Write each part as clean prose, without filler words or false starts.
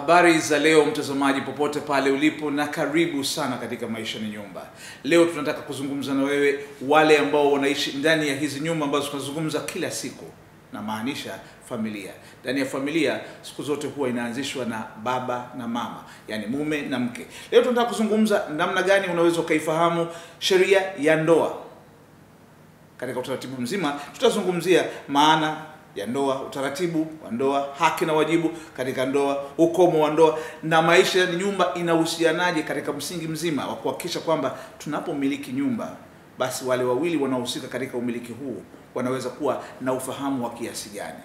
Habari za leo mtazamaji popote pale ulipo, na karibu sana katika Maisha ni Nyumba. Leo tunataka kuzungumza na wewe wale ambao wanaishi ndani ya hizi nyumba ambazo tunazungumza kila siku, na maanisha familia. Ndani ya familia siku zote huwa inaanzishwa na baba na mama, yani mume na mke. Leo tunataka kuzungumza namna gani unaweza ukaifahamu sheria ya ndoa. Katika utaratibu mzima tutazungumzia maana ya ndoa, utaratibu wa ndoa, haki na wajibu katika ndoa, ukomo wa ndoa, na maisha ni nyumba inahusianaje katika msingi mzima wa kuhakikisha kwamba tunapomiliki nyumba, basi wale wawili wanaohusika katika umiliki huu wanaweza kuwa na ufahamu wa kiasi gani.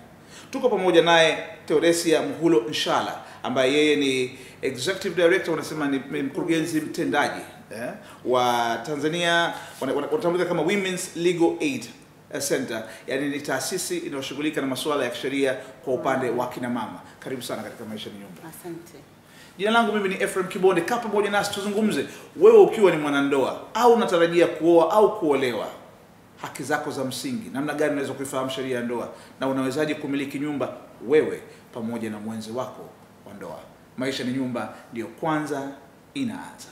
Tuko pamoja naye Theodosia Muhulo Nshala, ambaye yeye ni Executive Director, wanasema ni mkurugenzi mtendaji wa Tanzania, wanatambulika kama Women's Legal Aid Center, yani ni taasisi inayoshughulika na masuala ya kisheria kwa upande wa kina mama. Karibu sana katika Maisha ni Nyumba. Asante. Jina langu mimi ni Ephraim Kibonde. Kaa pamoja nasi tuzungumze, wewe ukiwa ni mwanandoa au unatarajia kuoa au kuolewa, haki zako za msingi, namna gani unaweza kuifahamu sheria ya ndoa, na unawezaje kumiliki nyumba wewe pamoja na mwenzi wako wa ndoa. Maisha ni Nyumba ndio kwanza inaanza.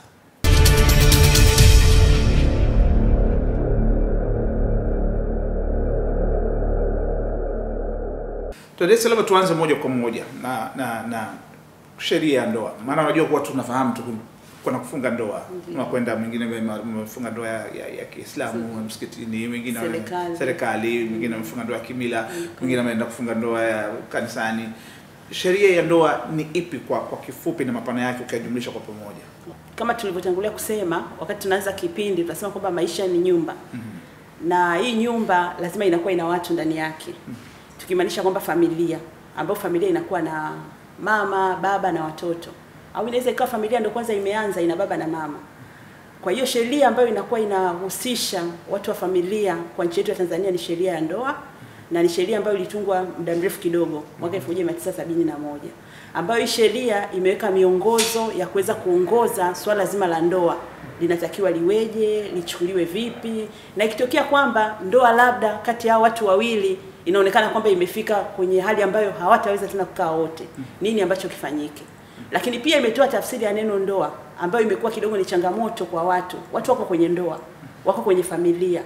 Theodosia, labda tuanze moja kwa moja na sheria ya ndoa. Maana unajua kwa tunafahamu tu kuna kufunga ndoa, unakwenda mwingine mmefunga ndoa ya Kiislamu msikitini, mwingine serikali, mwingine mmefunga ndoa ya kimila, mwingine ameenda kufunga ndoa ya kanisani. Sheria ya ndoa ni ipi kwa kifupi na mapana yake ukijumlisha kwa pamoja? Kama tulivyotangulia kusema wakati tunaanza kipindi, tunasema kwamba maisha ni nyumba. Na hii nyumba lazima inakuwa ina watu ndani yake. Tukimaanisha kwamba familia, ambapo familia inakuwa na mama, baba na watoto. Au inaweza ikawa familia ndio kwanza imeanza ina baba na mama. Kwa hiyo sheria ambayo inakuwa inahusisha watu wa familia kwa nchi yetu ya Tanzania ni sheria ya ndoa, na ni sheria ambayo ilitungwa muda mrefu kidogo mwaka 1971, ambayo hii sheria imeweka miongozo ya kuweza kuongoza swala zima la ndoa. Linatakiwa liweje, lichukuliwe vipi, na ikitokea kwamba ndoa labda kati ya watu wawili inaonekana kwamba imefika kwenye hali ambayo hawataweza tena kukaa wote, nini ambacho kifanyike. Lakini pia imetoa tafsiri ya neno ndoa ambayo imekuwa kidogo ni changamoto kwa watu. Watu wako kwenye ndoa, wako kwenye familia.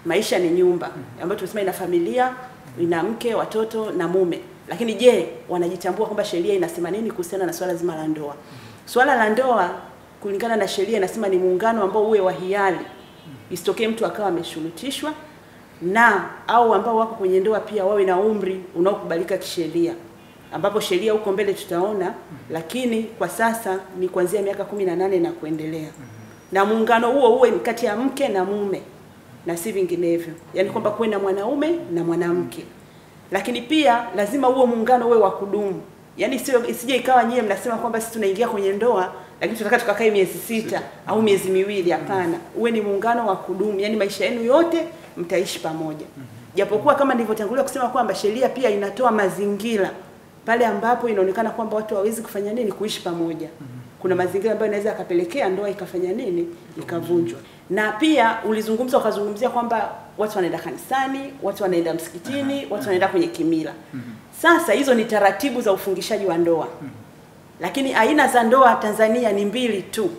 Maisha ni nyumba ambayo tunasema ina familia, ina mke, watoto na mume. Lakini je, wanajitambua kwamba sheria inasema nini kuhusiana na swala zima la ndoa? Swala la ndoa kulingana na sheria inasema ni muungano ambao uwe wa hiari. Isitokee mtu akawa ameshurutishwa, na au ambao wako kwenye ndoa pia wawe na umri unaokubalika kisheria, ambapo sheria huko mbele tutaona, lakini kwa sasa ni kuanzia miaka 18 na kuendelea. Na muungano huo uwe kati ya mke na mume na si vinginevyo, yani kwamba kuwe na mwanaume na mwanamke. Lakini pia lazima huo muungano uwe wa kudumu, yani isije ikawa nyie mnasema kwamba sisi tunaingia kwenye ndoa lakini tunataka tukakae miezi 6 au miezi 2. Hapana, uwe ni muungano wa kudumu, yani maisha yenu yote mtaishi pamoja. Japokuwa kama nilivyotangulia kusema kwamba sheria pia inatoa mazingira pale ambapo inaonekana kwamba watu hawezi kufanya nini, kuishi pamoja. Kuna mazingira ambayo inaweza yakapelekea ndoa ikafanya nini, ikavunjwa. Na pia ukazungumzia kwamba watu wanaenda kanisani, watu wanaenda msikitini, watu wanaenda kwenye kimila. Sasa hizo ni taratibu za ufungishaji wa ndoa. Lakini aina za ndoa Tanzania ni 2 tu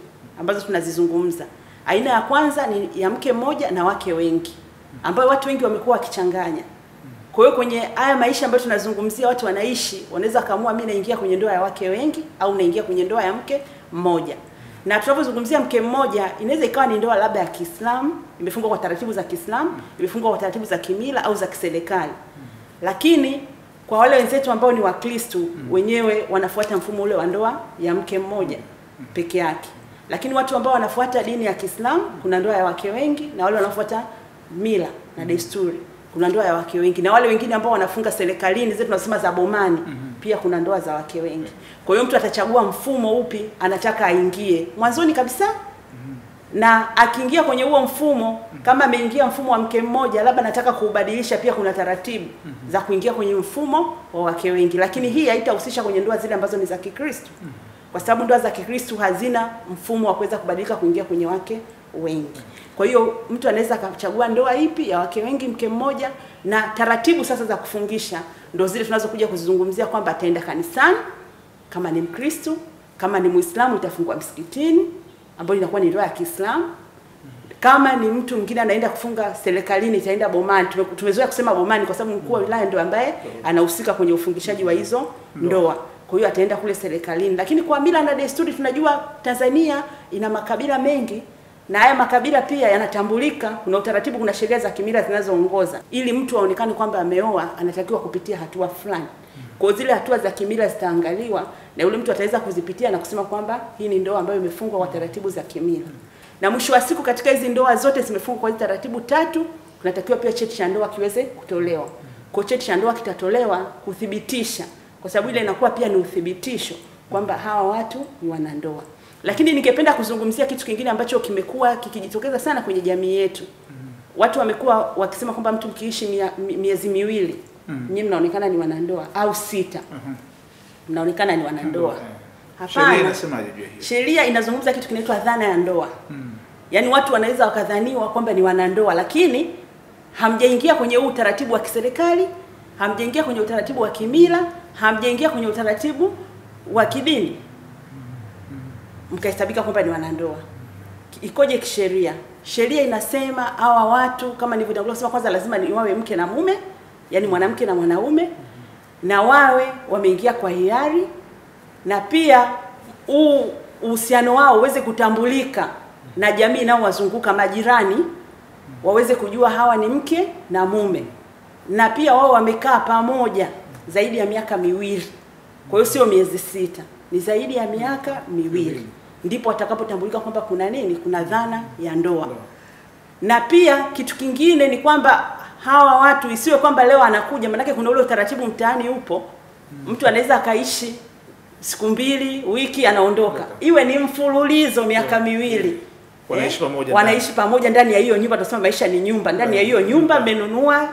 ambazo tunazizungumza. Aina ya kwanza ni ya mke mmoja na wake wengi, ambayo watu wengi wamekuwa wakichanganya. Kwa hiyo kwenye haya maisha ambayo tunazungumzia watu wanaishi, wanaweza kaamua mimi naingia kwenye ndoa ya wake wengi au naingia kwenye ndoa ya mke mmoja. Na tunapozungumzia mke mmoja, inaweza ikawa ni ndoa labda ya Kiislamu, imefungwa kwa taratibu za Kiislamu, imefungwa kwa taratibu za kimila au za kiserikali. Lakini kwa wale wenzetu ambao ni Wakristo, wenyewe wanafuata mfumo ule wa ndoa ya mke mmoja peke yake. Lakini watu ambao wanafuata dini ya Kiislamu kuna ndoa ya wake wengi, na wale wanafuata mila na desturi kuna ndoa ya wake wengi, na wale wengine ambao wanafunga serikalini zetu tunasema za bomani pia kuna ndoa za wake wengi. Kwa hiyo mtu atachagua mfumo upi anataka aingie mwanzoni kabisa. Na akiingia kwenye huo mfumo, kama ameingia mfumo wa mke mmoja, labda nataka kuubadilisha, pia kuna taratibu za kuingia kwenye mfumo wa wake wengi. Lakini hii haitahusisha kwenye ndoa zile ambazo ni za Kikristo, kwa sababu ndoa za Kikristo hazina mfumo wa kuweza kubadilika kuingia kwenye wake wengi. Kwa hiyo mtu anaweza akachagua ndoa ipi ya wake wengi, mke mmoja, na taratibu sasa za kufungisha ndio zile tunazokuja kuzungumzia kwamba ataenda kanisani kama ni Mkristo, kama ni Muislamu itafungwa msikitini, ambayo inakuwa ni ndoa ya Kiislamu. Kama ni mtu mwingine anaenda kufunga serikalini, itaenda bomani. Tumezoea kusema bomani kwa sababu mkuu wa wilaya ndio ambaye anahusika kwenye ufungishaji wa hizo ndoa. Kwa hiyo ataenda kule serikalini. Lakini kwa mila na desturi tunajua Tanzania ina makabila mengi, na haya makabila pia yanatambulika. Kuna utaratibu, kuna sheria za kimila zinazoongoza. Ili mtu aonekane kwamba ameoa, anatakiwa kupitia hatua fulani. Kwa zile hatua za kimila zitaangaliwa na yule mtu ataweza kuzipitia na kusema kwamba hii ni ndoa ambayo imefungwa kwa taratibu za kimila. Na mwisho wa siku katika hizi ndoa zote zimefungwa kwa taratibu 3, kunatakiwa pia cheti cha ndoa kiweze kutolewa. Kwa cheti cha ndoa kitatolewa kuthibitisha, kwa sababu ile inakuwa pia ni uthibitisho kwamba hawa watu ni wanandoa. Lakini ningependa kuzungumzia kitu kingine ambacho kimekuwa kikijitokeza sana kwenye jamii yetu. Watu wamekuwa wakisema kwamba mtu mkiishi miezi miwili, nyinyi mnaonekana ni wanandoa, au 6 mnaonekana ni wanandoa. Hapana. Sheria inasemaje juu hiyo? Sheria inazungumza kitu kinaitwa dhana ya ndoa. Yaani watu wanaweza wakadhaniwa kwamba ni wanandoa, lakini hamjaingia kwenye huu utaratibu wa kiserikali, hamjaingia kwenye utaratibu wa kimila, hamjaingia kwenye utaratibu wa kidini, mkahesabika kwamba ni wanandoa. Ikoje kisheria? Sheria inasema hawa watu, kama nilivyotangulia kusema, kwanza lazima ni wawe mke na mume, yani mwanamke na mwanaume, na wawe wameingia kwa hiari, na pia uhusiano wao uweze kutambulika na jamii inayowazunguka, majirani waweze kujua hawa ni mke na mume, na pia wao wamekaa pamoja zaidi ya miaka 2. Kwa hiyo sio miezi 6, ni zaidi ya miaka 2, ndipo watakapotambulika kwamba kuna nini, kuna dhana ya ndoa. Na pia kitu kingine ni kwamba hawa watu isiwe kwamba leo anakuja, manake kuna ule utaratibu mtaani upo, mtu anaweza akaishi siku 2, wiki, anaondoka. Iwe ni mfululizo miaka 2. Wanaishi pamoja. Wanaishi pamoja ndani ya hiyo nyumba. Tunasema maisha ni nyumba. Ndani ya hiyo nyumba mmenunua,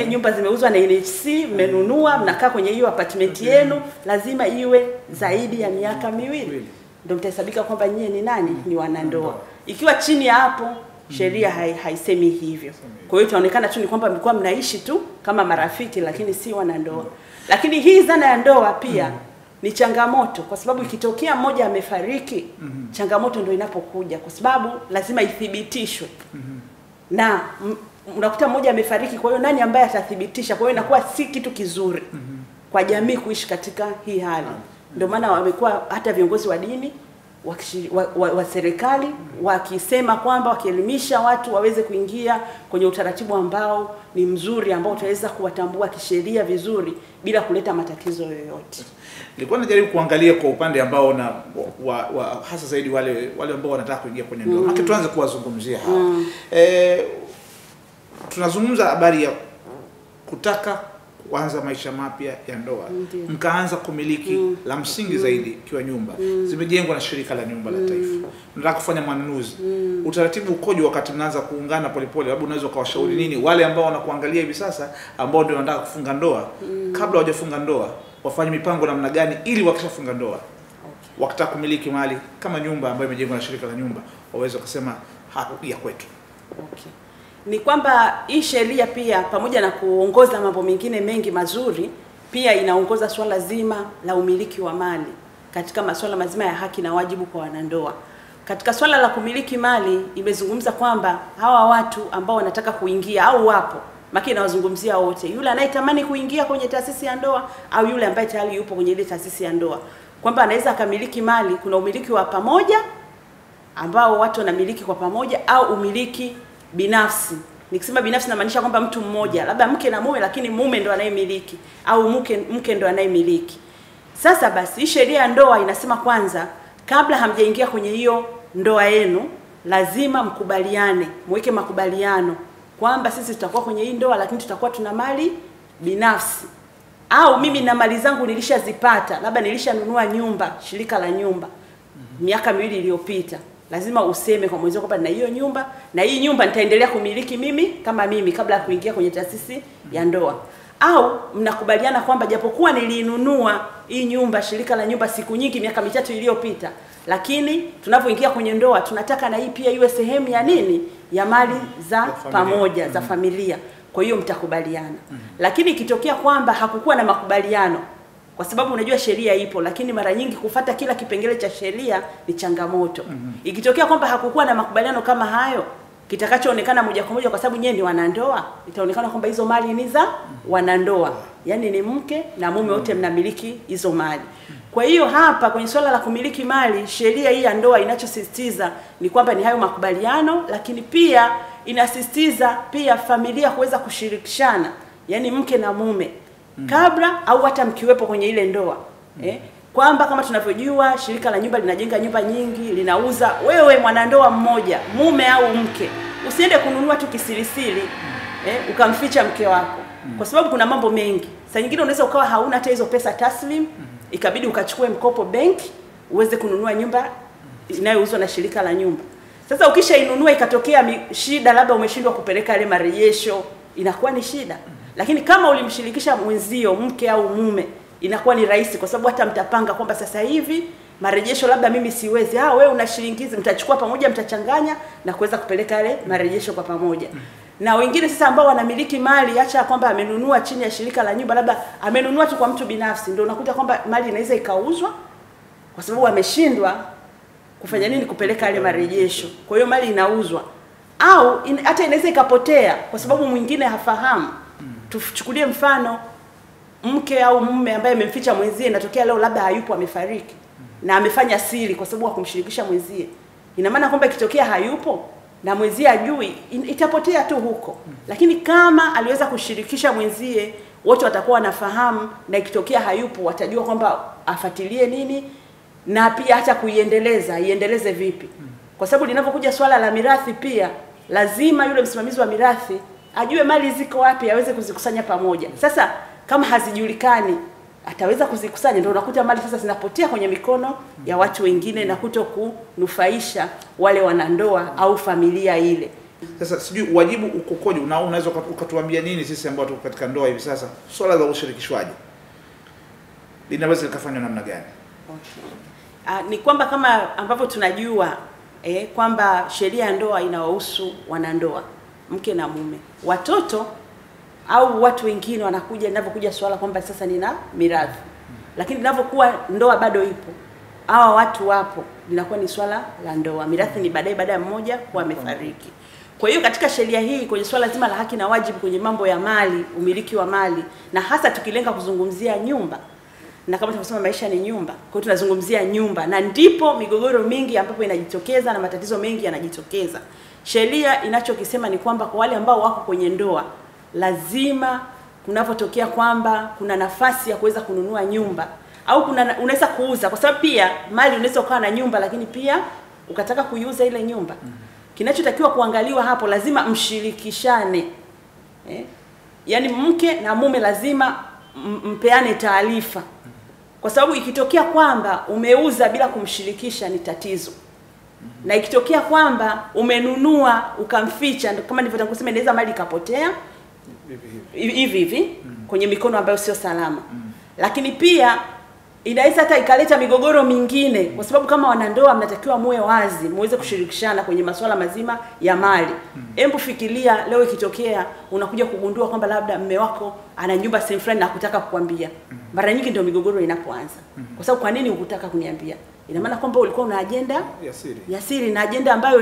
nyumba zimeuzwa na NHC, mmenunua, mnakaa kwenye hiyo apartment yenu, lazima iwe zaidi ya miaka 2. Ndio mtahesabika kwamba nyie ni nani? Ni wanandoa. Ikiwa chini ya hapo, sheria haisemi hivyo. Kwa hiyo itaonekana tu ni kwamba mlikuwa mnaishi tu kama marafiki, lakini si wanandoa. Lakini hii dhana ya ndoa pia ni changamoto, kwa sababu ikitokea mmoja amefariki, changamoto ndio inapokuja, kwa sababu lazima ithibitishwe. Na unakuta mmoja amefariki, kwa hiyo nani ambaye atathibitisha? Kwa hiyo inakuwa si kitu kizuri kwa jamii kuishi katika hii hali. Ndio maana wamekuwa hata viongozi wa dini wa serikali wakisema kwamba, wakielimisha watu waweze kuingia kwenye utaratibu ambao ni mzuri, ambao utaweza kuwatambua kisheria vizuri bila kuleta matatizo yoyote. Nilikuwa najaribu kuangalia kwa upande ambao na hasa zaidi wale ambao wanataka kuingia kwenye ndoa. Maki tuanze kuwazungumzia hawa. Tunazungumza habari ya kutaka kuanza maisha mapya ya ndoa. Mkaanza kumiliki la msingi zaidi ikiwa nyumba. Zimejengwa na shirika la nyumba la taifa. Mnataka kufanya manunuzi. Utaratibu ukoje wakati mnaanza kuungana polepole? Labda unaweza kuwashauri nini wale ambao wanakuangalia hivi sasa, ambao ndio wanataka kufunga ndoa, kabla hawajafunga ndoa, wafanye mipango namna gani ili wakishafunga ndoa, wakitaka kumiliki mali kama nyumba ambayo imejengwa na shirika la nyumba, waweze kusema haki ya kwetu? Ni kwamba hii sheria pia pamoja na kuongoza mambo mengine mengi mazuri, pia inaongoza swala zima la umiliki wa mali katika masuala mazima ya haki na wajibu kwa wanandoa. Katika swala la kumiliki mali imezungumza kwamba hawa watu ambao wanataka kuingia au wapo, maki inawazungumzia wote, yule anayetamani kuingia kwenye taasisi ya ndoa au yule ambaye tayari yupo kwenye ile taasisi ya ndoa, kwamba anaweza akamiliki mali. Kuna umiliki wa pamoja ambao watu wanamiliki kwa pamoja, au umiliki binafsi. Nikisema binafsi namaanisha kwamba mtu mmoja, labda mke na mume, lakini mume ndo anayemiliki au mke ndo anayemiliki. Sasa basi hii sheria ya ndoa inasema kwanza, kabla hamjaingia kwenye hiyo ndoa yenu, lazima mkubaliane, muweke makubaliano kwamba sisi tutakuwa kwenye hii ndoa, lakini tutakuwa tuna mali binafsi. Au mimi na mali zangu nilishazipata, labda nilishanunua nyumba, shirika la nyumba miaka 2 iliyopita. Lazima useme kwa mwenzako kwamba na hiyo nyumba, na hii nyumba nitaendelea kumiliki mimi kama mimi kabla ya kuingia kwenye taasisi ya ndoa. Au mnakubaliana kwamba japokuwa nilinunua hii nyumba, shirika la nyumba, siku nyingi, miaka 3 iliyopita, lakini tunapoingia kwenye ndoa tunataka na hii pia iwe sehemu ya nini, ya mali za pamoja, za familia. Kwa hiyo mtakubaliana. Lakini ikitokea kwamba hakukuwa na makubaliano, kwa sababu unajua sheria ipo, lakini mara nyingi kufuata kila kipengele cha sheria ni changamoto. Ikitokea kwamba hakukuwa na makubaliano kama hayo, kitakachoonekana moja kwa moja, kwa sababu nyewe ni wanandoa, itaonekana kwamba hizo mali ni za wanandoa, yani ni mke na mume wote mnamiliki hizo mali. Kwa hiyo hapa kwenye swala la kumiliki mali, sheria hii ya ndoa inachosisitiza ni kwamba ni hayo makubaliano, lakini pia inasisitiza pia familia kuweza kushirikishana, yani mke na mume kabla au hata mkiwepo kwenye ile ndoa. Kwamba kama tunavyojua shirika la nyumba linajenga nyumba nyingi, linauza. Wewe mwanandoa mmoja, mume au mke, usiende kununua tu kisirisiri ukamficha mke wako, kwa sababu kuna mambo mengi. Saa nyingine unaweza ukawa hauna hata hizo pesa taslim, ikabidi ukachukue mkopo benki uweze kununua nyumba inayouzwa na shirika la nyumba. Sasa ukishainunua ikatokea shida, labda umeshindwa kupeleka ile marejesho, inakuwa ni shida. Lakini kama ulimshirikisha mwenzio, mke au mume, inakuwa ni rahisi, kwa sababu hata mtapanga kwamba sasa hivi marejesho labda mimi siwezi, wewe una shilingi hizi, mtachukua pamoja, mtachanganya na kuweza kupeleka ile marejesho kwa pamoja. Na wengine sasa ambao wanamiliki mali, acha kwamba amenunua chini ya shirika la nyumba, labda amenunua tu kwa mtu binafsi, ndio unakuta kwamba mali inaweza ikauzwa kwa sababu ameshindwa kufanya nini, kupeleka ile marejesho. Kwa hiyo mali inauzwa, au hata inaweza ikapotea kwa sababu mwingine hafahamu. Tuchukulie mfano mke au mume ambaye amemficha mwenzie, inatokea leo labda hayupo, amefariki, na amefanya siri kwa sababu hakumshirikisha mwenzie. Ina maana kwamba ikitokea hayupo na mwenzie ajui, itapotea tu huko. Lakini kama aliweza kushirikisha mwenzie, wote watakuwa wanafahamu, na ikitokea hayupo watajua kwamba afuatilie nini, na pia hata iendeleze vipi. Kwa sababu linapokuja swala la mirathi pia lazima yule msimamizi wa mirathi ajue mali ziko wapi, aweze kuzikusanya pamoja. Sasa kama hazijulikani, ataweza kuzikusanya, ndio unakuta mali sasa zinapotea kwenye mikono ya watu wengine na kuto kunufaisha wale wanandoa au familia ile. Sasa sijui wajibu ukokoje, unaweza ukatuambia nini sisi ambao tuko katika ndoa hivi sasa, swala la ushirikishwaji linaweza likafanywa namna gani? Ni kwamba kama ambavyo tunajua kwamba sheria ya ndoa inawahusu wanandoa, mke na mume. Watoto au watu wengine wanakuja ninapokuja swala kwamba sasa nina mirathi. Lakini ninapokuwa ndoa bado ipo, hawa watu wapo, linakuwa ni swala la ndoa. Mirathi ni baada ya mmoja kuwa amefariki. Kwa hiyo katika sheria hii kwenye swala zima la haki na wajibu kwenye mambo ya mali, umiliki wa mali, na hasa tukilenga kuzungumzia nyumba, na kama tunasema maisha ni nyumba, kwa hiyo tunazungumzia nyumba, na ndipo migogoro mingi ambapo inajitokeza na matatizo mengi yanajitokeza. Sheria inachokisema ni kwamba kwa wale ambao wako kwenye ndoa, lazima kunapotokea kwamba kuna nafasi ya kuweza kununua nyumba au unaweza kuuza, kwa sababu pia mali unaweza ukawa na nyumba lakini pia ukataka kuiuza ile nyumba. Kinachotakiwa kuangaliwa hapo, lazima mshirikishane. Yaani mke na mume lazima mpeane taarifa. Kwa sababu ikitokea kwamba umeuza bila kumshirikisha ni tatizo. Na ikitokea kwamba umenunua ukamficha, kama nilivyotangulia kusema, inaweza mali ikapotea hivi kwenye mikono ambayo sio salama. Lakini pia inaweza hata ikaleta migogoro mingine, kwa sababu kama wanandoa mnatakiwa muwe wazi, muweze kushirikishana kwenye masuala mazima ya mali. Hebu fikiria leo ikitokea unakuja kugundua kwamba labda mume wako ana nyumba sehemu fulani na hakutaka kukwambia. Mara nyingi ndio migogoro inapoanza. Kwa sababu kwa nini hukutaka kuniambia? Ina maana kwamba ulikuwa una agenda ya siri na agenda ambayo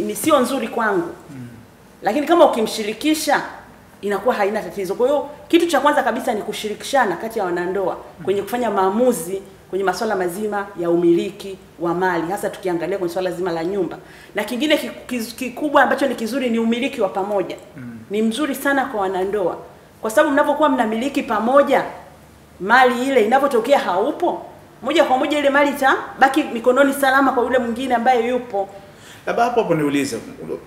ni sio nzuri kwangu. Lakini kama ukimshirikisha inakuwa haina tatizo. Kwa hiyo kitu cha kwanza kabisa ni kushirikishana kati ya wanandoa kwenye kufanya maamuzi kwenye masuala mazima ya umiliki wa mali, hasa tukiangalia kwenye swala zima la nyumba. Na kingine kikubwa ambacho ni kizuri ni umiliki wa pamoja. Ni mzuri sana kwa wanandoa, kwa sababu mnapokuwa mnamiliki pamoja, mali ile inapotokea haupo, moja kwa moja ile mali itabaki mikononi salama kwa yule mwingine ambaye yupo. Labda hapo niulize,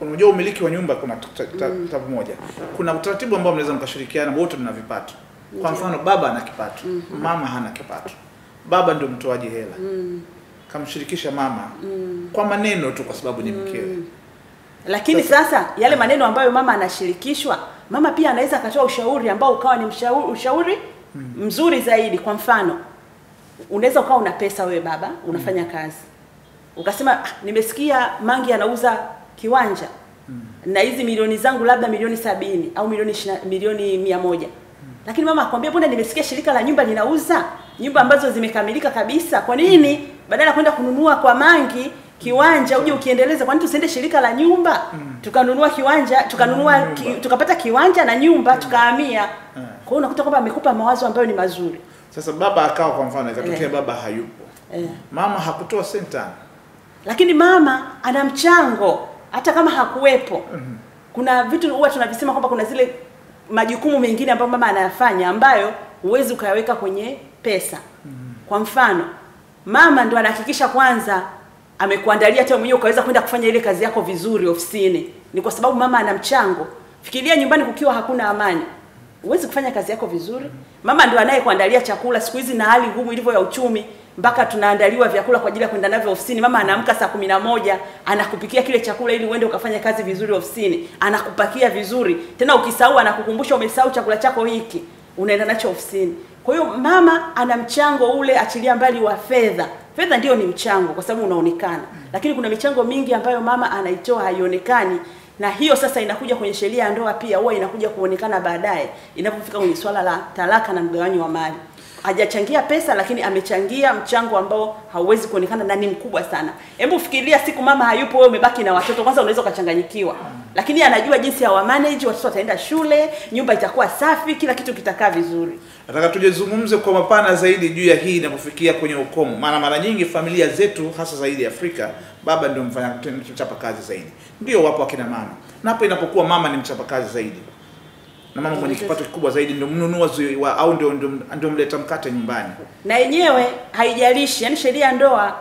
unajua umiliki wa nyumba kuna tabu moja. Kuna utaratibu ambao mnaweza mkashirikiana wote mna vipato. Kwa mfano baba ana kipato, mama hana kipato. Baba ndio mtoaji hela. Kamshirikisha mama kwa maneno tu kwa sababu ni mkewe. Lakini sasa yale maneno ambayo mama anashirikishwa, mama pia anaweza akatoa ushauri ambao ukawa ni ushauri mzuri zaidi. Kwa mfano, unaweza ukawa una pesa wewe baba, unafanya kazi. Ukasema nimesikia Mangi anauza kiwanja. Na hizi milioni zangu labda milioni 70 au milioni 100. Lakini mama akwambia mbona nimesikia shirika la nyumba linauza nyumba ambazo zimekamilika kabisa. Kwa nini badala ya kwenda kununua kwa mangi kiwanja uje ukiendeleza, kwa nini tusiende shirika la nyumba tukanunua kiwanja, tukapata kiwanja na nyumba tukahamia. Kwa hiyo unakuta kwamba amekupa mawazo ambayo ni mazuri. Sasa baba akawa kwa mfano ikatokea baba hayupo. Mama hakutoa senta. Lakini mama ana mchango hata kama hakuwepo. Kuna vitu huwa tunavisema kwamba kuna zile majukumu mengine ambayo mama anayafanya ambayo huwezi ukayaweka kwenye pesa. Kwa mfano, mama ndo anahakikisha kwanza amekuandalia hata mwenyewe ukaweza kwenda kufanya ile kazi yako vizuri ofisini. Ni kwa sababu mama ana mchango. Fikiria nyumbani kukiwa hakuna amani, huwezi kufanya kazi yako vizuri. Mama ndo anayekuandalia chakula. Siku hizi na hali ngumu ilivyo ya uchumi, mpaka tunaandaliwa vyakula kwa ajili ya kwenda navyo ofisini. Mama anaamka saa 11 anakupikia kile chakula ili uende ukafanya kazi vizuri ofisini. Anakupakia vizuri. Tena ukisahau anakukumbusha umesahau chakula chako hiki, unaenda nacho ofisini. Kwa hiyo mama ana mchango ule, achilia mbali wa fedha. Fedha ndio ni mchango kwa sababu unaonekana. Lakini kuna michango mingi ambayo mama anaitoa haionekani, na hiyo sasa inakuja kwenye sheria ya ndoa pia huwa inakuja kuonekana baadaye inapofika kwenye swala la talaka na mgawanyo wa mali. Hajachangia pesa lakini amechangia mchango ambao hauwezi kuonekana na ni mkubwa sana. Hebu fikiria siku mama hayupo, wewe umebaki na watoto, kwanza unaweza ukachanganyikiwa. Lakini anajua jinsi ya wa manage, watoto wataenda shule, nyumba itakuwa safi, kila kitu kitakaa vizuri. Nataka tujezungumze kwa mapana zaidi juu ya hii inapofikia kwenye ukomo. Maana mara nyingi familia zetu hasa zaidi Afrika, baba ndio mchapa kazi zaidi. Ndio wapo akina mama. Na hapo inapokuwa mama ni mchapa kazi zaidi, na mama mwenye kipato kikubwa zaidi ndio mnunuzi au ndio mleta mkate nyumbani. Na yenyewe haijalishi, yani sheria ya ndoa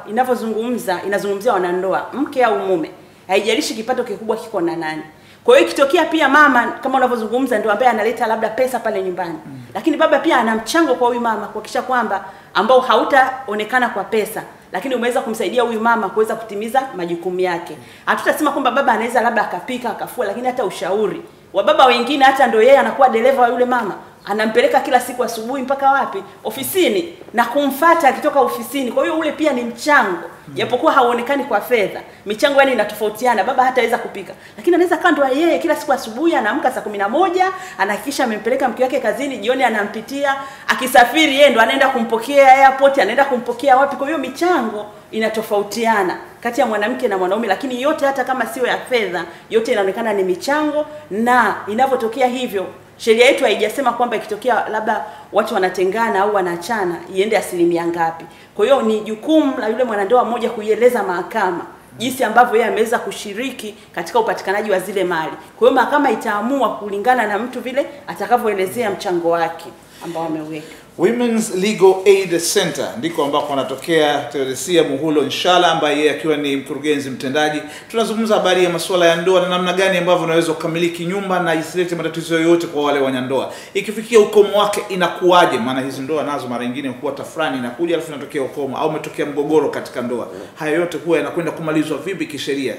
inazungumzia wanandoa, mke au mume. Haijalishi kipato kikubwa kiko na nani. Kwa hiyo ikitokea pia mama kama unavyozungumza ndio ambaye analeta labda pesa pale nyumbani. Lakini baba pia ana mchango kwa huyu mama kuhakikisha kwamba ambao hautaonekana kwa pesa, lakini umeweza kumsaidia huyu mama kuweza kutimiza majukumu yake. Hatutasema kwamba baba anaweza labda akapika akafua, lakini hata ushauri wa baba wengine, hata ndio yeye anakuwa dereva wa yule mama, anampeleka kila siku asubuhi mpaka wapi? Ofisini, na kumfuata akitoka ofisini. Kwa hiyo ule pia ni mchango. Japokuwa hauonekani kwa fedha. Michango yani inatofautiana. Baba hataweza kupika, lakini anaweza kando yeye kila siku asubuhi anaamka saa 11, anahakikisha amempeleka mke wake kazini, jioni anampitia, akisafiri yeye ndo anaenda kumpokea airport, anaenda kumpokea wapi. Kwa hiyo michango inatofautiana kati ya mwanamke na mwanaume, lakini yote hata kama sio ya fedha, yote inaonekana ni michango. Na inavyotokea hivyo, sheria yetu haijasema kwamba ikitokea labda watu wanatengana au wanaachana iende asilimia ngapi. Kwa hiyo ni jukumu la yule mwanandoa mmoja kuieleza mahakama jinsi ambavyo yeye ameweza kushiriki katika upatikanaji wa zile mali. Kwa hiyo mahakama itaamua kulingana na mtu vile atakavyoelezea mchango wake ambao ameweka. Women's Legal Aid Center ndiko ambako anatokea Teresia Muhulo Inshallah, ambaye yeye akiwa ni mkurugenzi mtendaji. Tunazungumza habari ya masuala ya ndoa na namna gani ambavyo unaweza kukamiliki nyumba na isilete matatizo yoyote kwa wale wanandoa. Ikifikia ukomo wake inakuaje? Maana hizi ndoa nazo mara nyingine huwa tafrani inakuja alafu inatokea ukomo au umetokea mgogoro katika ndoa. Haya yote huwa yanakwenda kumalizwa vipi kisheria?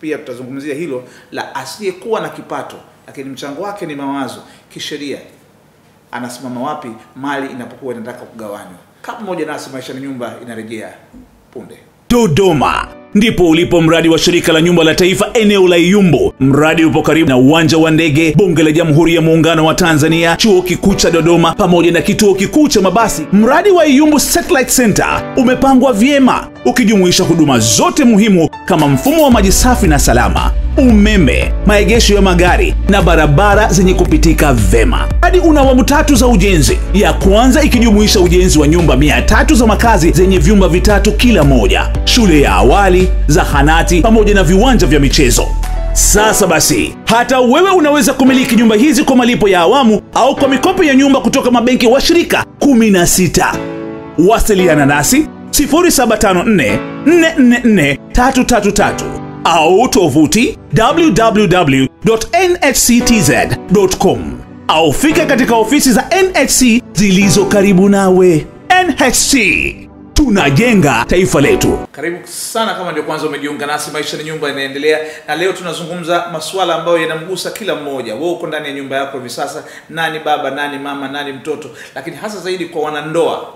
Pia tutazungumzia hilo la asiyekuwa na kipato lakini mchango wake ni mawazo. Kisheria anasimama wapi mali inapokuwa inataka kugawanywa? Kama moja nasi maisha ni nyumba inarejea punde. Dodoma ndipo ulipo mradi wa shirika la nyumba la taifa eneo la Iyumbu. Mradi upo karibu na uwanja wa ndege, Bunge la Jamhuri ya Muungano wa Tanzania, Chuo Kikuu cha Dodoma pamoja na Kituo Kikuu cha Mabasi. Mradi wa Iyumbu Satellite Center umepangwa vyema ukijumuisha huduma zote muhimu kama mfumo wa maji safi na salama, umeme, maegesho ya magari na barabara zenye kupitika vema. Hadi una awamu 3 za ujenzi. Ya kwanza ikijumuisha ujenzi wa nyumba 300 za makazi zenye vyumba 3 kila moja, shule ya awali, zahanati pamoja na viwanja vya michezo. Sasa basi, hata wewe unaweza kumiliki nyumba hizi kwa malipo ya awamu au kwa mikopo ya nyumba kutoka mabenki washirika 16. Wasiliana nasi 0754444333 au tovuti www.nhctz.com au fika katika ofisi za NHC zilizo karibu nawe. NHC, tunajenga taifa letu. Karibu sana kama ndio kwanza umejiunga nasi, maisha ni nyumba inaendelea, na leo tunazungumza masuala ambayo yanamgusa kila mmoja. Wewe uko ndani ya nyumba yako hivi sasa, nani baba, nani mama, nani mtoto, lakini hasa zaidi kwa wanandoa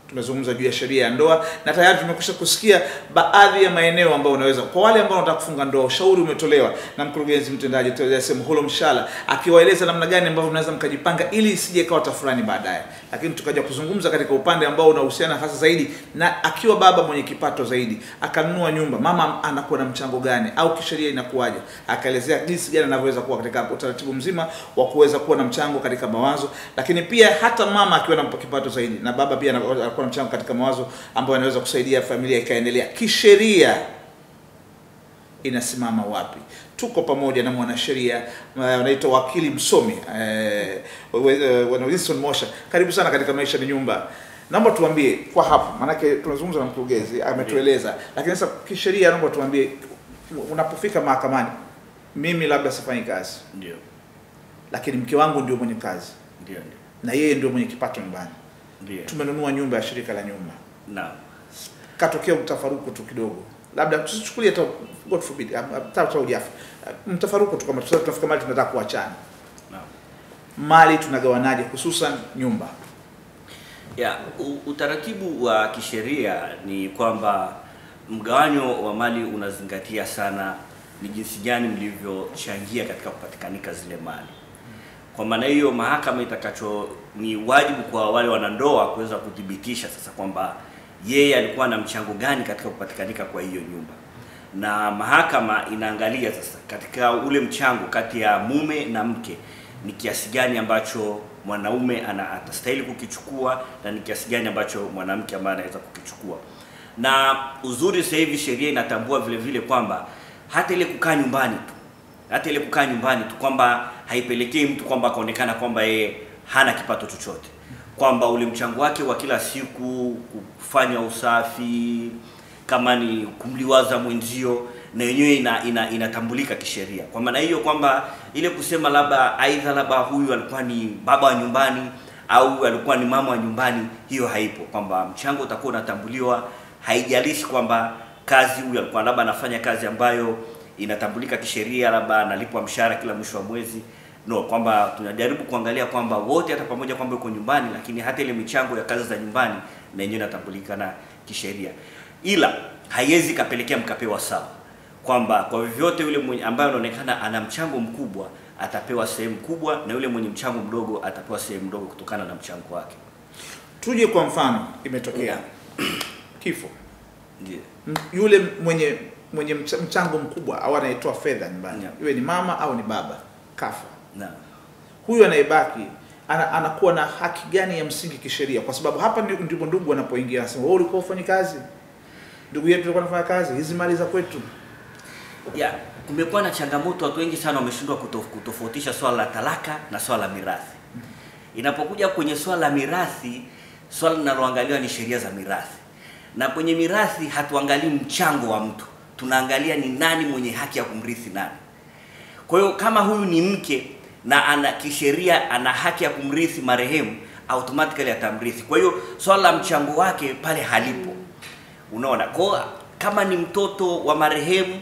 tumezungumza juu ya sheria ya ndoa, na tayari tumekwisha kusikia baadhi ya maeneo ambayo unaweza, kwa wale ambao wanataka kufunga ndoa, ushauri umetolewa na mkurugenzi mtendaji Teresa Mholo Mshala, akiwaeleza namna gani ambavyo mnaweza mkajipanga ili isije ikawa tafurani baadaye. Lakini tukaja kuzungumza katika upande ambao unahusiana hasa zaidi na akiwa baba mwenye kipato zaidi akanunua nyumba, mama anakuwa na mchango gani au kisheria inakuwaje? Akaelezea jinsi gani anavyoweza kuwa katika utaratibu mzima wa kuweza kuwa na mchango katika mawazo, lakini pia hata mama akiwa na kipato zaidi na baba pia anakuwa na mchango katika mawazo ambayo anaweza kusaidia familia ikaendelea. Kisheria inasimama wapi? Tuko pamoja na mwanasheria anaitwa wakili msomi Wilson Mosha. Karibu sana katika Maisha ni Nyumba. Naomba tuambie kwa hapo, manake tunazungumza na mkurugenzi ametueleza, lakini sasa kisheria naomba tuambie, unapofika mahakamani, mimi labda sifanyi kazi, ndio, lakini mke wangu ndio mwenye kazi, ndio, na yeye ndio mwenye kipato nyumbani, ndio, tumenunua nyumba ya shirika la nyumba, naam, katokea mtafaruku tu kidogo, labda tusichukulie hata God forbid hata ujafu, mtafaruku tu kama tunafika mali tunataka kuachana, naam, mali tunagawanaje, hususan nyumba? Utaratibu wa kisheria ni kwamba mgawanyo wa mali unazingatia sana ni jinsi gani mlivyochangia katika kupatikanika zile mali. Kwa maana hiyo mahakama ni wajibu kwa wale wanandoa kuweza kudhibitisha sasa kwamba yeye alikuwa na mchango gani katika kupatikanika kwa hiyo nyumba, na mahakama inaangalia sasa katika ule mchango kati ya mume na mke ni kiasi gani ambacho mwanaume atastahili kukichukua na ni kiasi gani ambacho mwanamke ambaye anaweza kukichukua. Na uzuri sasa hivi sheria inatambua vile vile kwamba hata ile kukaa nyumbani tu kwamba haipelekei mtu kwamba akaonekana kwamba yeye hana kipato chochote, kwamba ule mchango wake wa kila siku, kufanya usafi, kama ni kumliwaza mwenzio, na yenyewe inatambulika kisheria. Kwa maana hiyo kwamba ile kusema labda huyu alikuwa ni baba wa nyumbani au alikuwa ni mama wa nyumbani, hiyo haipo, kwamba mchango utakuwa unatambuliwa, haijalishi kwamba kazi huyu alikuwa labda anafanya kazi ambayo inatambulika kisheria, labda analipwa mshahara kila mwisho wa mwezi. No, kwamba tunajaribu kuangalia kwamba wote hata pamoja kwamba yuko nyumbani, lakini hata ile michango ya kazi za nyumbani na yenyewe inatambulika na kisheria. Ila haiwezi kapelekea mkapewa sawa, kwamba kwa vyovyote yule ambaye anaonekana ana mchango mkubwa atapewa sehemu kubwa na yule mwenye mchango mdogo atapewa sehemu ndogo kutokana na mchango wake. Tuje kwa mfano, imetokea kifo, ndio, yule mwenye mchango mkubwa au anayetoa fedha nyumbani, iwe ni mama au ni baba, kafa, na huyu anayebaki anakuwa na haki gani ya msingi kisheria? Kwa sababu hapa ndipo ndugu wanapoingia, anasema wewe ulikuwa ufanye kazi, ndugu yetu alikuwa anafanya kazi, hizi mali za kwetu. Kumekuwa na changamoto, watu wengi sana wameshindwa kutofautisha swala la talaka na swala la mirathi. Inapokuja kwenye swala la mirathi, swala linaloangaliwa ni sheria za mirathi. Na kwenye mirathi hatuangalii mchango wa mtu, tunaangalia ni nani mwenye haki ya kumrithi nani. Kwa hiyo kama huyu ni mke na kisheria ana haki ya kumrithi marehemu, automatically atamrithi. Kwa hiyo swala la mchango wake pale halipo. Unaona? Kwa kama ni mtoto wa marehemu,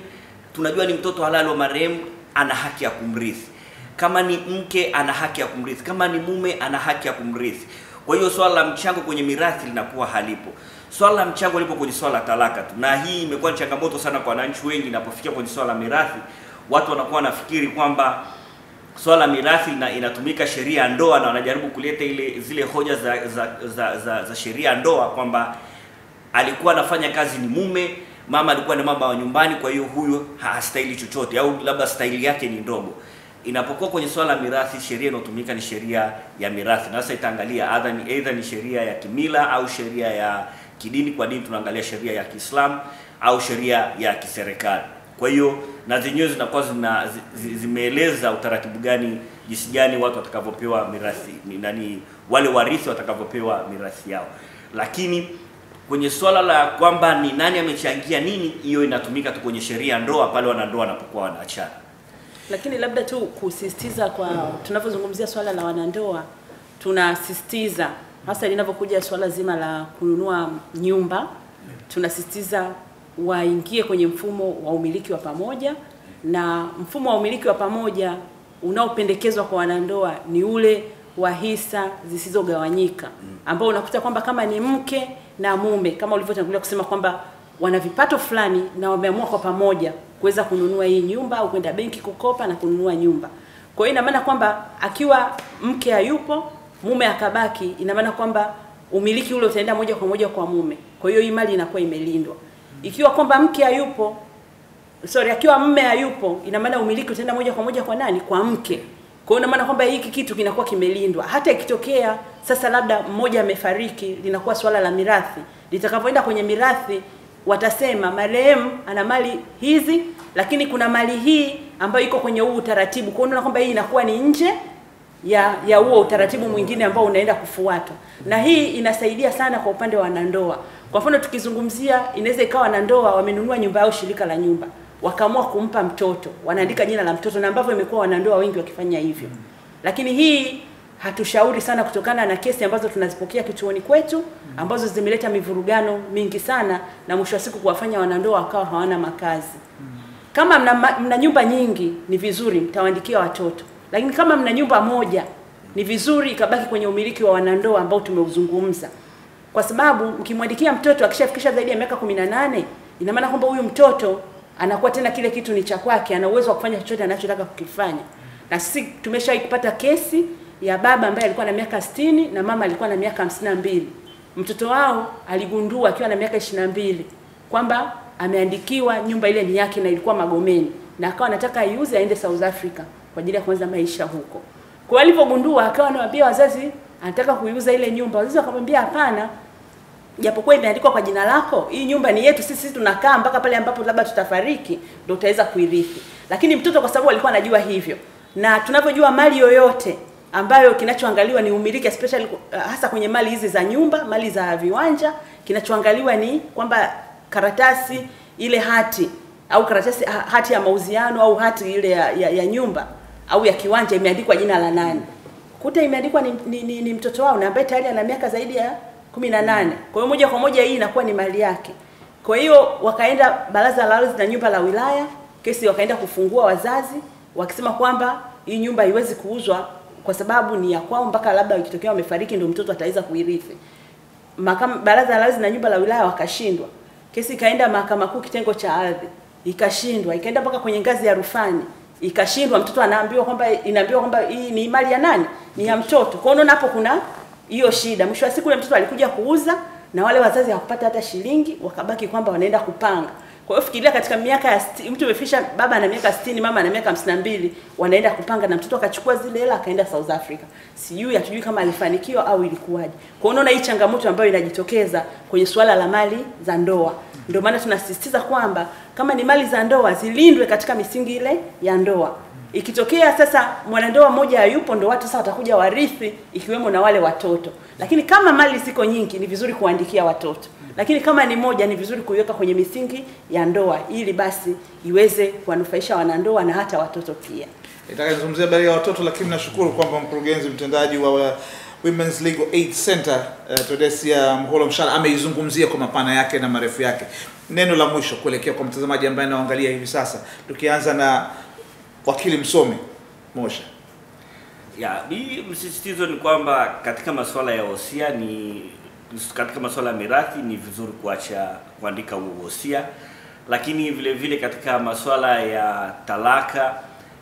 tunajua ni mtoto halali wa marehemu, ana haki ya kumrithi. Kama ni mke ana haki ya kumrithi, kama ni mume ana haki ya kumrithi. Kwa hiyo swala la mchango kwenye mirathi linakuwa halipo. Swala la mchango lipo kwenye swala la talaka tu. Na hii imekuwa ni changamoto sana kwa wananchi wengi. Inapofikia kwenye swala la mirathi, watu wanakuwa wanafikiri kwamba swala la mirathi inatumika sheria ya ndoa, na wanajaribu kuleta zile hoja za sheria ya ndoa kwamba alikuwa anafanya kazi ni mume, mama alikuwa ni mama wa nyumbani, kwa hiyo huyu hastahili chochote au labda stahili yake ni ndogo. Inapokuwa kwenye swala la mirathi, sheria inayotumika ni sheria ya mirathi. Na sasa itaangalia either ni sheria ya kimila au sheria ya kidini. Kwa dini tunaangalia sheria ya Kiislamu au sheria ya kiserikali. Kwa hiyo na zenyewe zinakuwa zimeeleza utaratibu gani, jinsi gani watu watakavyopewa mirathi, wale warithi watakavyopewa mirathi yao. Lakini kwenye swala la kwamba ni nani amechangia nini, hiyo inatumika tu kwenye sheria ya ndoa pale wanandoa wanapokuwa wanaachana. Lakini labda tu kusisitiza kwa tunapozungumzia swala la wanandoa, tunasisitiza hasa linapokuja swala zima la kununua nyumba, tunasisitiza waingie kwenye mfumo wa umiliki wa pamoja, na mfumo wa umiliki wa pamoja unaopendekezwa kwa wanandoa ni ule wa hisa zisizogawanyika, ambao unakuta kwamba kama ni mke na mume, kama ulivyotangulia kusema kwamba wana vipato fulani na wameamua kwa pamoja kuweza kununua hii nyumba au kwenda benki kukopa na kununua nyumba. Kwa hiyo ina maana kwamba akiwa mke hayupo, mume akabaki, ina maana kwamba umiliki ule utaenda moja kwa moja kwa mume. Kwa hiyo hii mali inakuwa imelindwa. Ikiwa kwamba mke hayupo, akiwa mume hayupo, ina maana umiliki utaenda moja kwa moja kwa nani? Kwa mke. Kwa hiyo ina maana kwamba hiki kitu kinakuwa kimelindwa. Hata ikitokea sasa labda mmoja amefariki, linakuwa swala la mirathi. Litakapoenda kwenye mirathi, watasema marehemu ana mali hizi, lakini kuna mali hii ambayo iko kwenye huu utaratibu. Kwa hiyo unaona kwamba hii inakuwa ni nje ya huo utaratibu mwingine ambao unaenda kufuatwa. Na hii inasaidia sana kwa upande wa wanandoa. Kwa mfano tukizungumzia, inaweza ikawa wanandoa wamenunua nyumba yao shirika la nyumba, wakaamua kumpa mtoto, wanaandika jina la mtoto, na ambavyo imekuwa wanandoa wengi wakifanya hivyo. Lakini hii hatushauri sana kutokana na kesi ambazo tunazipokea kituoni kwetu, ambazo zimeleta mivurugano mingi sana na mwisho wa siku kuwafanya wanandoa wakawa hawana makazi. Kama mna nyumba nyingi ni vizuri mtawaandikia watoto. Lakini kama mna nyumba moja ni vizuri ikabaki kwenye umiliki wa wanandoa ambao tumeuzungumza. Kwa sababu mkimwandikia mtoto akishafikisha zaidi ya miaka 18, ina maana kwamba huyu mtoto anakuwa tena kile kitu ni cha kwake, ana uwezo wa kufanya chochote anachotaka kukifanya. Na sisi tumeshaipata kesi ya baba ambaye alikuwa na miaka 60 na mama alikuwa na miaka 52. Mtoto wao aligundua akiwa na miaka 22 kwamba ameandikiwa nyumba ile ni yake na ilikuwa Magomeni, na akawa anataka aiuze aende South Africa kwa ajili ya kuanza maisha huko. Kwa alipogundua akawa anawaambia wazazi anataka kuiuza ile nyumba. Wazazi wakamwambia hapana, japokuwa imeandikwa kwa jina lako, hii nyumba ni yetu sisi, tunakaa mpaka pale ambapo labda tutafariki ndio utaweza kuirithi. Lakini mtoto kwa sababu alikuwa anajua hivyo, na tunavyojua mali yoyote ambayo kinachoangaliwa ni umiliki, especially hasa kwenye mali hizi za nyumba, mali za viwanja, kinachoangaliwa ni kwamba karatasi ile hati au karatasi hati ya mauziano au hati ile ya nyumba au ya kiwanja imeandikwa jina la nani. Kuta imeandikwa ni mtoto wao na ambaye tayari ana miaka zaidi ya 18. Kwa hiyo moja kwa moja hii inakuwa ni mali yake. Kwa hiyo wakaenda baraza la ardhi na nyumba la wilaya, kesi wakaenda kufungua wazazi wakisema kwamba hii nyumba haiwezi kuuzwa kwa sababu ni ya kwao mpaka labda ikitokea wamefariki ndio mtoto ataweza kuirithi. Baraza la ardhi na nyumba la wilaya wakashindwa. Kesi ikaenda mahakama kuu kitengo cha ardhi, ikashindwa, ikaenda mpaka kwenye ngazi ya rufani, ikashindwa. Mtoto inaambiwa kwamba hii ni mali ya nani? Ni ya mtoto. Kwa hiyo unaona hapo kuna hiyo shida. Mwisho wa siku ile mtoto alikuja kuuza na wale wazazi hawakupata hata shilingi, wakabaki kwamba wanaenda kupanga. Kwa hiyo fikiria katika miaka ya mtu amefisha, baba ana miaka 60, mama ana miaka 52, wanaenda kupanga na mtoto akachukua zile hela akaenda South Africa. Hatujui kama alifanikiwa au ilikuwaje. Kwa hiyo unaona hii changamoto ambayo inajitokeza kwenye suala la mali za ndoa. Ndio maana tunasisitiza kwamba kama ni mali za ndoa zilindwe katika misingi ile ya ndoa. Ikitokea sasa mwanandoa mmoja hayupo, ndio watu sasa watakuja warithi, ikiwemo na wale watoto. Lakini kama mali ziko nyingi ni vizuri kuandikia watoto. Lakini kama ni moja ni vizuri kuiweka kwenye misingi ya ndoa ili basi iweze kuwanufaisha wanandoa na hata watoto pia. Nitakazungumzia habari ya watoto, lakini nashukuru kwamba mkurugenzi mtendaji wa Women's Legal Aid Center Theodosia Mholo Mshala ameizungumzia kwa mapana yake na marefu yake. Neno la mwisho kuelekea kwa mtazamaji ambaye anaangalia hivi sasa, tukianza na wakili msomi Mosha. Msisitizo ni kwamba katika masuala ya wosia katika masuala ya mirathi ni vizuri kuandika wosia, lakini vile vile katika masuala ya talaka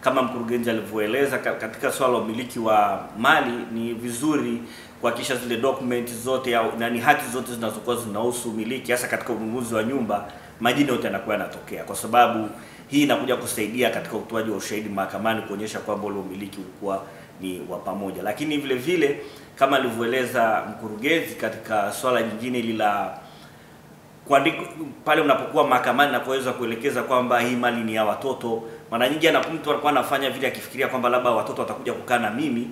kama mkurugenzi alivyoeleza, katika swala la umiliki wa mali ni vizuri kuhakikisha zile documents zote au nani hati zote zinazokuwa zinahusu umiliki, hasa katika ununuzi wa nyumba, majina yote yanakuwa yanatokea, kwa sababu hii inakuja kusaidia katika utoaji wa ushahidi mahakamani kuonyesha kwamba ule umiliki ulikuwa ni wa pamoja. Lakini vile vile kama alivyoeleza mkurugenzi, katika swala jingine lila kuandika pale unapokuwa mahakamani na kuweza kuelekeza kwamba hii mali ni ya watoto, mara nyingi mtu anakuwa anafanya vile akifikiria kwamba labda watoto watakuja kukaa na mimi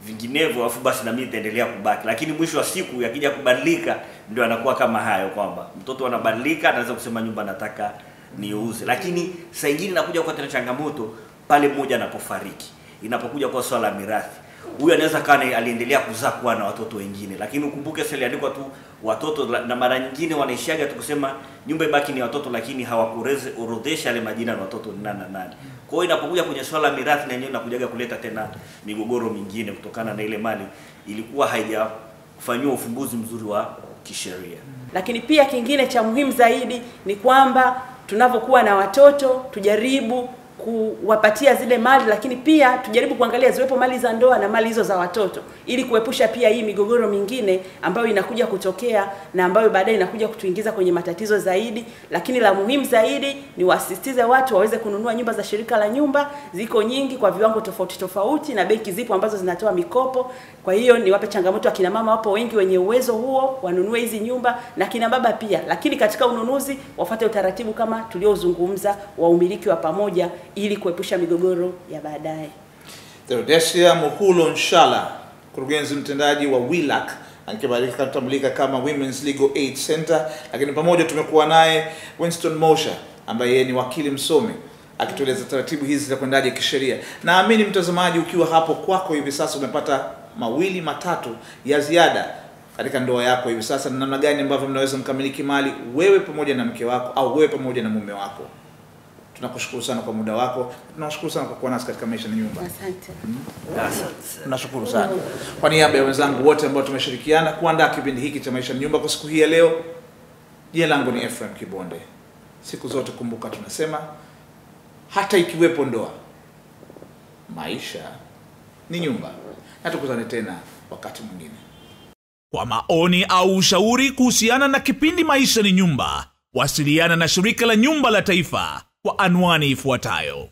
vinginevyo afu basi na mimi nitaendelea kubaki, lakini mwisho wa siku yakija kubadilika ndio anakuwa kama hayo, kwamba mtoto anabadilika, anaweza kusema nyumba nataka niuze. Lakini saa nyingine inakuja kwa tena changamoto pale mmoja anapofariki, inapokuja kwa swala la mirathi. Huyu anaweza kana aliendelea kuzaa kuwa na watoto wengine, lakini ukumbuke sasa iliandikwa tu watoto, na mara nyingine wanaishiaga tu kusema nyumba ibaki ni watoto, lakini hawakuorodhesha yale majina na watoto ni nani na nani. Kwa hiyo inapokuja kwenye swala la mirathi, na yenyewe inakujaga kuleta tena migogoro mingine kutokana na ile mali ilikuwa haijafanywa ufumbuzi mzuri wa kisheria. Lakini pia kingine cha muhimu zaidi ni kwamba tunavyokuwa na watoto tujaribu kuwapatia zile mali, lakini pia tujaribu kuangalia ziwepo mali za ndoa na mali hizo za watoto, ili kuepusha pia hii migogoro mingine ambayo inakuja kutokea na ambayo baadaye inakuja kutuingiza kwenye matatizo zaidi. Lakini la muhimu zaidi ni wasisitize watu waweze kununua nyumba za shirika la nyumba. Ziko nyingi kwa viwango tofauti tofauti, na benki zipo ambazo zinatoa mikopo. Kwa hiyo niwape changamoto akina mama, wapo wengi wenye uwezo huo, wanunue hizi nyumba, na kina baba pia. Lakini katika ununuzi wafuate utaratibu kama tuliozungumza wa umiliki wa pamoja, ili kuepusha migogoro ya baadaye. Theodosia Muhulo Nshala, mkurugenzi mtendaji wa WILAC, anatambulika kama Women's Legal Aid Center, lakini pamoja tumekuwa naye Winston Mosha ambaye yeye ni wakili msomi, akitueleza taratibu hizi za kwendaje kisheria. Naamini mtazamaji, ukiwa hapo kwako hivi sasa umepata mawili matatu ya ziada katika ndoa yako hivi sasa, na namna gani ambavyo mnaweza mkamiliki mali wewe pamoja na mke wako au wewe pamoja na mume wako. Tunakushukuru sana kwa muda wako. Tunashukuru sana kwa kuwa nasi katika Maisha ni Nyumba. Asante. Asante. Tunashukuru sana. Kwa niaba ya wenzangu wote ambao tumeshirikiana kuandaa kipindi hiki cha Maisha ni Nyumba kwa siku hii ya leo, jina langu ni Ephraim Kibonde. Siku zote kumbuka tunasema hata ikiwepo ndoa, maisha ni nyumba. Na tukutane tena wakati mwingine. Kwa maoni au ushauri kuhusiana na kipindi Maisha ni Nyumba, wasiliana na Shirika la Nyumba la Taifa kwa anwani ifuatayo: